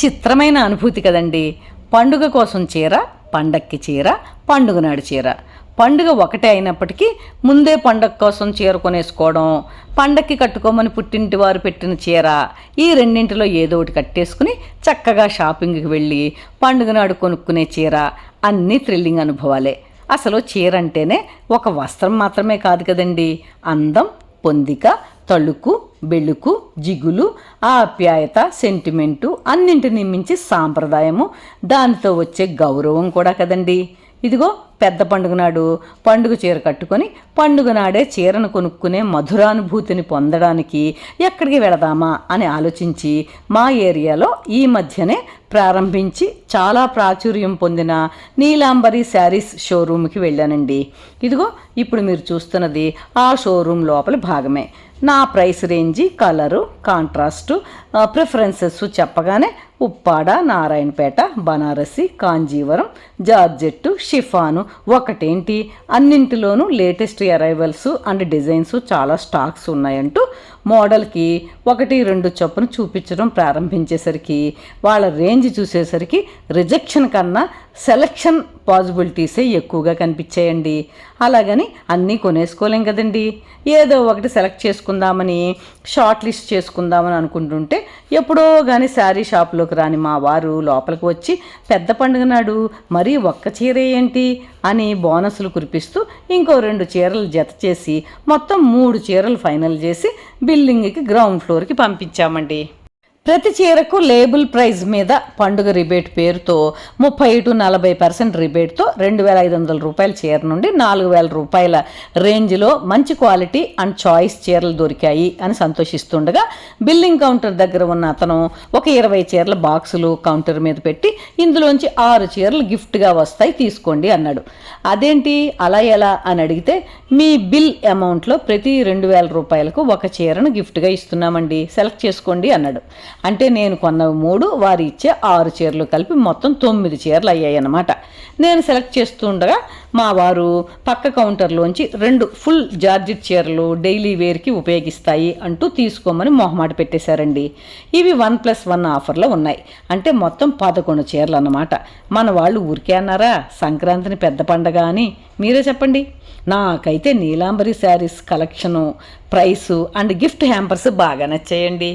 చిత్రమైన అనుభూతి కదండి. పండుగ కోసం చీర, పండక్కి చీర, పండుగ నాడు చీర. పండుగ ఒకటే అయినప్పటికీ ముందే పండగ కోసం చీర కొనేసుకోవడం, పండక్కి కట్టుకోమని పుట్టింటి వారు పెట్టిన చీర, ఈ రెండింటిలో ఏదో ఒకటి కట్టేసుకుని చక్కగా షాపింగ్కి వెళ్ళి పండుగ నాడు కొనుక్కునే చీర, అన్నీ థ్రిల్లింగ్ అనుభవాలే. అసలు చీర అంటేనే ఒక వస్త్రం మాత్రమే కాదు కదండి. అందం, పొందిక, తళుకు, బెళుకు, జిగులు, ఆప్యాయత, సెంటిమెంటు, అన్నింటినీ మించి సాంప్రదాయము, దానితో వచ్చే గౌరవం కూడా కదండి. ఇదిగో పెద్ద పండుగ నాడు పండుగ చీర కట్టుకొని పండుగ నాడే చీరను కొనుక్కునే మధురానుభూతిని పొందడానికి ఎక్కడికి వెళదామా అని ఆలోచించి మా ఏరియాలో ఈ మధ్యనే ప్రారంభించి చాలా ప్రాచుర్యం పొందిన నీలాంబరి శారీస్ షోరూమ్కి వెళ్ళానండి. ఇదిగో ఇప్పుడు మీరు చూస్తున్నది ఆ షోరూమ్ లోపల భాగమే. నా price range, colour, contrast, preferences చెప్పగానే ఉప్పాడ, నారాయణపేట, బనారసి, కాంజీవరం, జార్జెట్టు, షిఫాను ఒకటేంటి అన్నింటిలోనూ లేటెస్ట్ అరైవల్స్ అండ్ డిజైన్స్ చాలా స్టాక్స్ ఉన్నాయంటూ మోడల్కి 1-2 చొప్పున చూపించడం ప్రారంభించేసరికి వాళ్ళ రేంజ్ చూసేసరికి రిజెక్షన్ కన్నా సెలక్షన్ పాసిబిలిటీసే ఎక్కువగా కనిపించాయండి. అలాగని అన్నీ కొనేసుకోలేం కదండి. ఏదో ఒకటి సెలెక్ట్ చేసుకుందామని షార్ట్ లిస్ట్ చేసుకుందామని అనుకుంటుంటే ఎప్పుడో కానీ శారీ షాప్లోకి రాని మా వారు లోపలికి వచ్చి పెద్ద పండుగ నాడు మరీ ఒక్క చీర ఏంటి అని బోనస్లు కురిపిస్తూ ఇంకో 2 చీరలు జత చేసి మొత్తం 3 చీరలు ఫైనల్ చేసి బిల్లింగ్కి గ్రౌండ్ ఫ్లోర్కి పంపించామండి. ప్రతి చీరకు లేబుల్ ప్రైస్ మీద పండుగ రిబేట్ పేరుతో 30-40% రిబేట్తో 2,500 రూపాయల చీర నుండి 4,000 రూపాయల రేంజ్లో మంచి క్వాలిటీ అండ్ చాయిస్ చీరలు దొరికాయి అని సంతోషిస్తుండగా బిల్లింగ్ కౌంటర్ దగ్గర ఉన్న అతను ఒక 20 చీరల బాక్సులు కౌంటర్ మీద పెట్టి ఇందులోంచి 6 చీరలు గిఫ్ట్గా వస్తాయి తీసుకోండి అన్నాడు. అదేంటి అలా ఎలా అని అడిగితే మీ బిల్ అమౌంట్లో ప్రతి 2,000 రూపాయలకు ఒక చీరను గిఫ్ట్గా ఇస్తున్నామండి, సెలెక్ట్ చేసుకోండి అన్నాడు. అంటే నేను కొన్న 3, వారు ఇచ్చే 6 చీరలు కలిపి మొత్తం 9 చీరలు అయ్యాయి అన్నమాట. నేను సెలెక్ట్ చేస్తుండగా మా వారు పక్క కౌంటర్లోంచి 2 ఫుల్ జార్జెట్ చీరలు డైలీ వేర్కి ఉపయోగిస్తాయి అంటూ తీసుకోమని మొహమాట పెట్టేశారండి. ఇవి 1+1 ఆఫర్లో ఉన్నాయి. అంటే మొత్తం 11 చీరలు అన్నమాట. మన వాళ్ళు ఊరికే అన్నారా సంక్రాంతిని పెద్ద పండగ అని? మీరే చెప్పండి. నాకైతే Neelambari saris collection, price and gift hampers బాగా నచ్చాయండి.